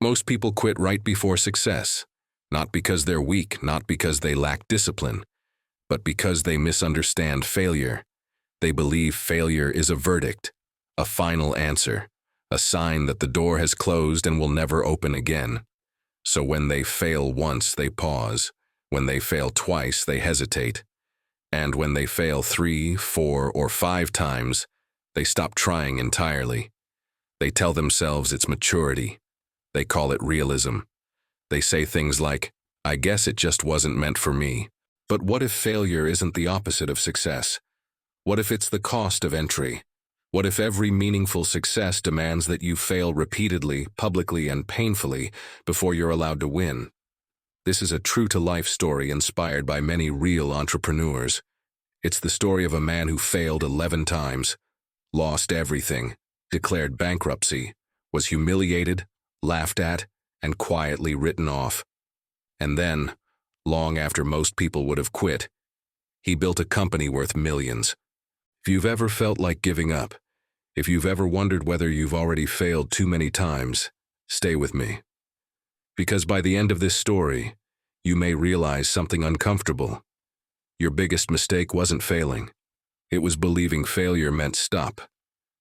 Most people quit right before success, not because they're weak, not because they lack discipline, but because they misunderstand failure. They believe failure is a verdict, a final answer, a sign that the door has closed and will never open again. So when they fail once, they pause. When they fail twice, they hesitate. And when they fail 3, 4, or 5 times, they stop trying entirely. They tell themselves it's maturity. They call it realism. They say things like, "I guess it just wasn't meant for me." But what if failure isn't the opposite of success? What if it's the cost of entry? What if every meaningful success demands that you fail repeatedly, publicly, and painfully before you're allowed to win? This is a true-to-life story inspired by many real entrepreneurs. It's the story of a man who failed 11 times, lost everything, declared bankruptcy, was humiliated, laughed at, and quietly written off. And then, long after most people would have quit, he built a company worth millions. If you've ever felt like giving up, if you've ever wondered whether you've already failed too many times, stay with me. Because by the end of this story, you may realize something uncomfortable. Your biggest mistake wasn't failing. It was believing failure meant stop.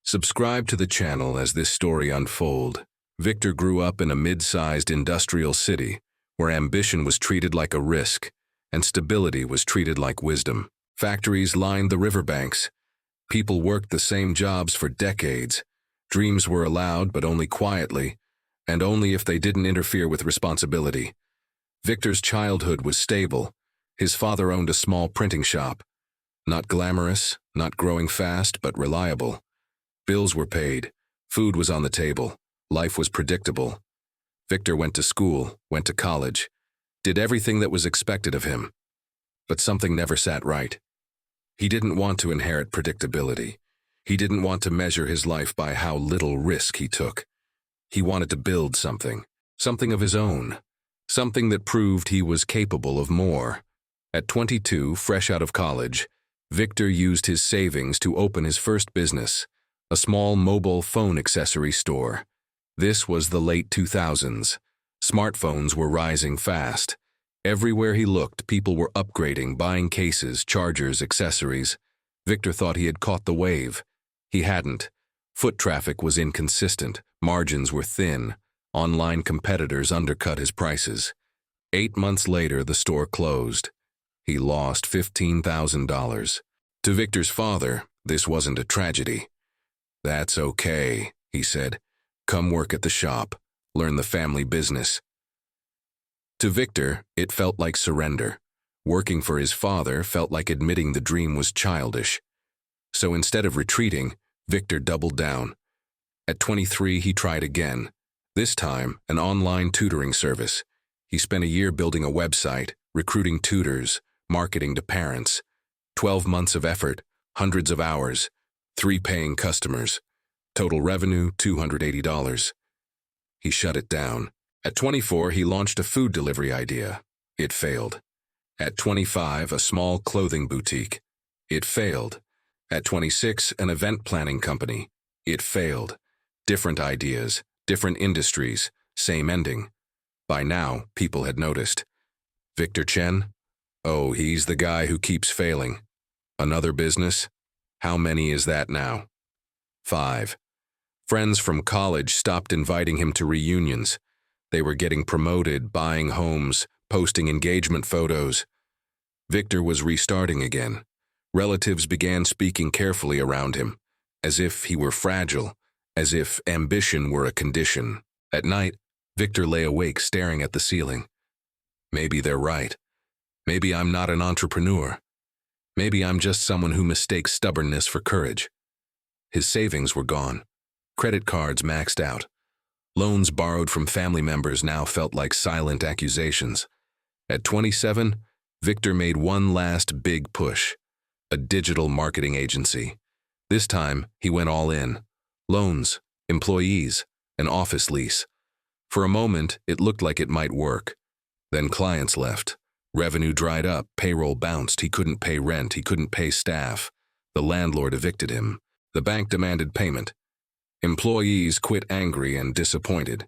Subscribe to the channel as this story unfolds. Victor grew up in a mid-sized industrial city where ambition was treated like a risk and stability was treated like wisdom. Factories lined the riverbanks. People worked the same jobs for decades. Dreams were allowed, but only quietly, and only if they didn't interfere with responsibility. Victor's childhood was stable. His father owned a small printing shop. Not glamorous, not growing fast, but reliable. Bills were paid. Food was on the table. Life was predictable. Victor went to school, went to college, did everything that was expected of him. But something never sat right. He didn't want to inherit predictability. He didn't want to measure his life by how little risk he took. He wanted to build something of his own, something that proved he was capable of more. At 22, fresh out of college, Victor used his savings to open his first business, a small mobile phone accessory store. This was the late 2000s. Smartphones were rising fast. Everywhere he looked, people were upgrading, buying cases, chargers, accessories. Victor thought he had caught the wave. He hadn't. Foot traffic was inconsistent, margins were thin, online competitors undercut his prices. 8 months later, the store closed. He lost $15,000. To Victor's father, this wasn't a tragedy. "That's okay," he said. "Come work at the shop, learn the family business." To Victor, it felt like surrender. Working for his father felt like admitting the dream was childish. So instead of retreating, Victor doubled down. At 23, he tried again. This time, an online tutoring service. He spent a year building a website, recruiting tutors, marketing to parents. 12 months of effort, hundreds of hours, 3 paying customers. Total revenue, $280. He shut it down. At 24, he launched a food delivery idea. It failed. At 25, a small clothing boutique. It failed. At 26, an event planning company. It failed. Different ideas, different industries, same ending. By now, people had noticed. Victor Chen? Oh, he's the guy who keeps failing. Another business? How many is that now? 5. Friends from college stopped inviting him to reunions. They were getting promoted, buying homes, posting engagement photos. Victor was restarting again. Relatives began speaking carefully around him, as if he were fragile, as if ambition were a condition. At night, Victor lay awake staring at the ceiling. Maybe they're right. Maybe I'm not an entrepreneur. Maybe I'm just someone who mistakes stubbornness for courage. His savings were gone. Credit cards maxed out. Loans borrowed from family members now felt like silent accusations. At 27, Victor made one last big push. A digital marketing agency. This time, he went all in. Loans, employees, an office lease. For a moment, it looked like it might work. Then clients left. Revenue dried up, payroll bounced, he couldn't pay rent, he couldn't pay staff. The landlord evicted him. The bank demanded payment. Employees quit angry and disappointed.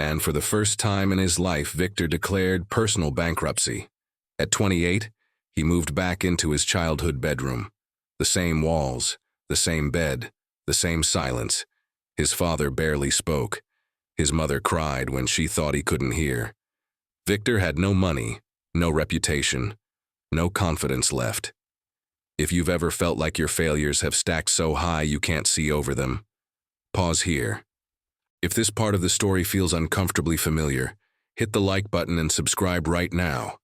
And for the first time in his life, Victor declared personal bankruptcy. At 28, he moved back into his childhood bedroom. The same walls, the same bed, the same silence. His father barely spoke. His mother cried when she thought he couldn't hear. Victor had no money, no reputation, no confidence left. If you've ever felt like your failures have stacked so high you can't see over them, pause here. If this part of the story feels uncomfortably familiar, hit the like button and subscribe right now.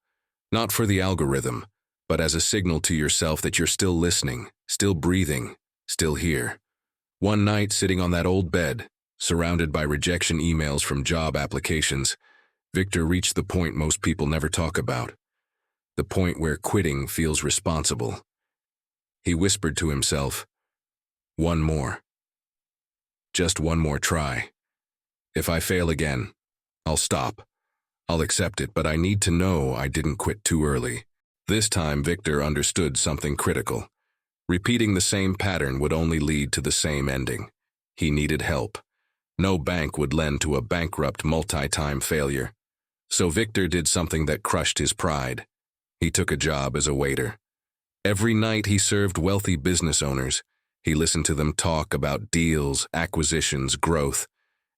Not for the algorithm, but as a signal to yourself that you're still listening, still breathing, still here. One night, sitting on that old bed, surrounded by rejection emails from job applications, Victor reached the point most people never talk about. The point where quitting feels responsible. He whispered to himself, "One more. Just one more try. If I fail again, I'll stop. I'll accept it, but I need to know I didn't quit too early." This time, Victor understood something critical. Repeating the same pattern would only lead to the same ending. He needed help. No bank would lend to a bankrupt multi-time failure. So Victor did something that crushed his pride. He took a job as a waiter. Every night he served wealthy business owners. He listened to them talk about deals, acquisitions, growth.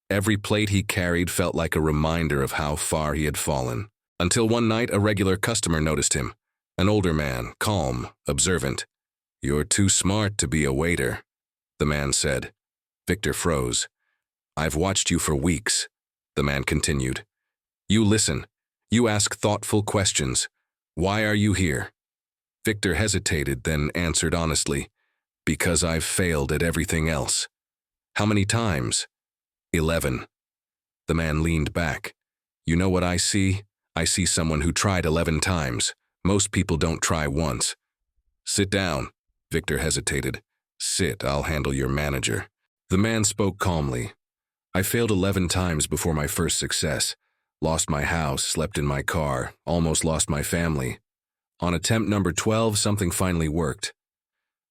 Every plate he carried felt like a reminder of how far he had fallen. Until one night, a regular customer noticed him. An older man, calm, observant. "You're too smart to be a waiter," the man said. Victor froze. "I've watched you for weeks," the man continued. "You listen. You ask thoughtful questions. Why are you here?" Victor hesitated, then answered honestly, "Because I've failed at everything else." "How many times?" 11. The man leaned back. "You know what I see? I see someone who tried 11 times. Most people don't try once." "Sit down." Victor hesitated. "Sit, I'll handle your manager." The man spoke calmly. "I failed 11 times before my first success. Lost my house, slept in my car, almost lost my family. On attempt number 12, something finally worked."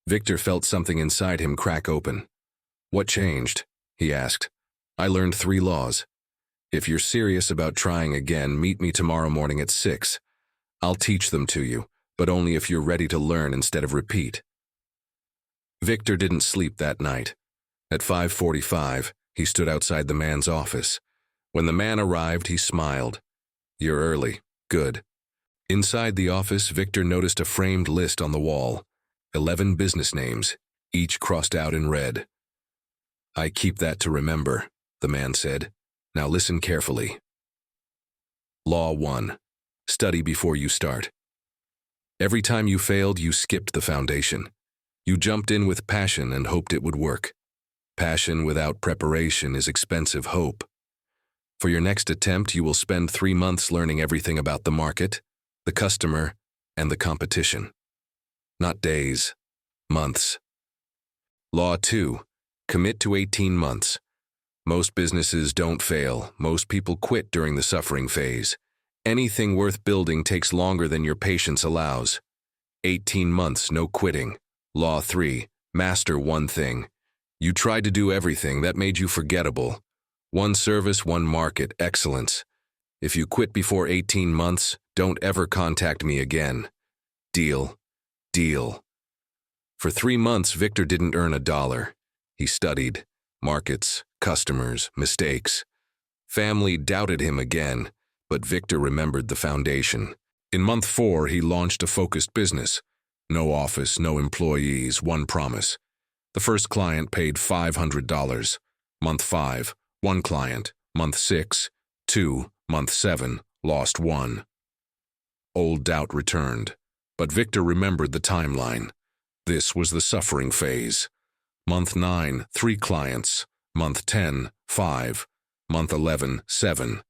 Victor felt something inside him crack open. "What changed?" he asked. "I learned 3 laws. If you're serious about trying again, meet me tomorrow morning at 6. I'll teach them to you, but only if you're ready to learn instead of repeat." Victor didn't sleep that night. At 5:45, he stood outside the man's office. When the man arrived, he smiled. "You're early. Good." Inside the office, Victor noticed a framed list on the wall. 11 business names, each crossed out in red. "I keep that to remember," the man said. "Now listen carefully." Law 1. Study before you start. Every time you failed, you skipped the foundation. You jumped in with passion and hoped it would work. Passion without preparation is expensive hope. For your next attempt, you will spend 3 months learning everything about the market, the customer, and the competition. Not days, months. Law 2. Commit to 18 months. Most businesses don't fail. Most people quit during the suffering phase. Anything worth building takes longer than your patience allows. 18 months, no quitting. Law 3. Master one thing. You tried to do everything. That made you forgettable. One service, one market, excellence. If you quit before 18 months, don't ever contact me again. Deal. Deal. For 3 months, Victor didn't earn a dollar. He studied. Markets, customers, mistakes. Family doubted him again, but Victor remembered the foundation. In month 4, he launched a focused business. No office, no employees, one promise. The first client paid $500. Month 5, 1 client. Month 6, 2. Month 7, lost 1. Old doubt returned, but Victor remembered the timeline. This was the suffering phase. Month 9, 3 clients. Month 10, 5. Month 11, 7.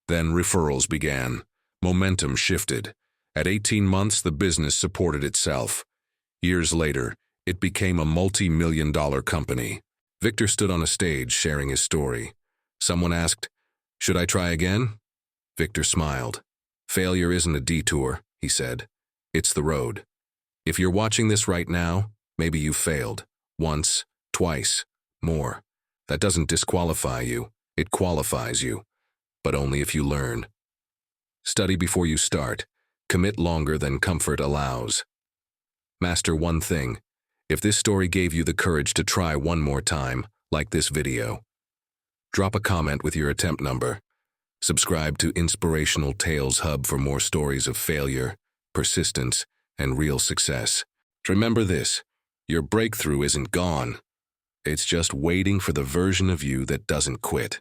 Then referrals began. Momentum shifted. At 18 months, the business supported itself. Years later, it became a multi-million-dollar company. Victor stood on a stage sharing his story. Someone asked, "Should I try again?" Victor smiled. "Failure isn't a detour," he said. "It's the road. If you're watching this right now, maybe you've failed. Once, twice, more. That doesn't disqualify you. It qualifies you. but only if you learn. Study before you start. Commit longer than comfort allows. Master one thing. If this story gave you the courage to try one more time, like this video. Drop a comment with your attempt number. Subscribe to Inspirational Tales Hub for more stories of failure, persistence, and real success. Remember this, your breakthrough isn't gone. It's just waiting for the version of you that doesn't quit.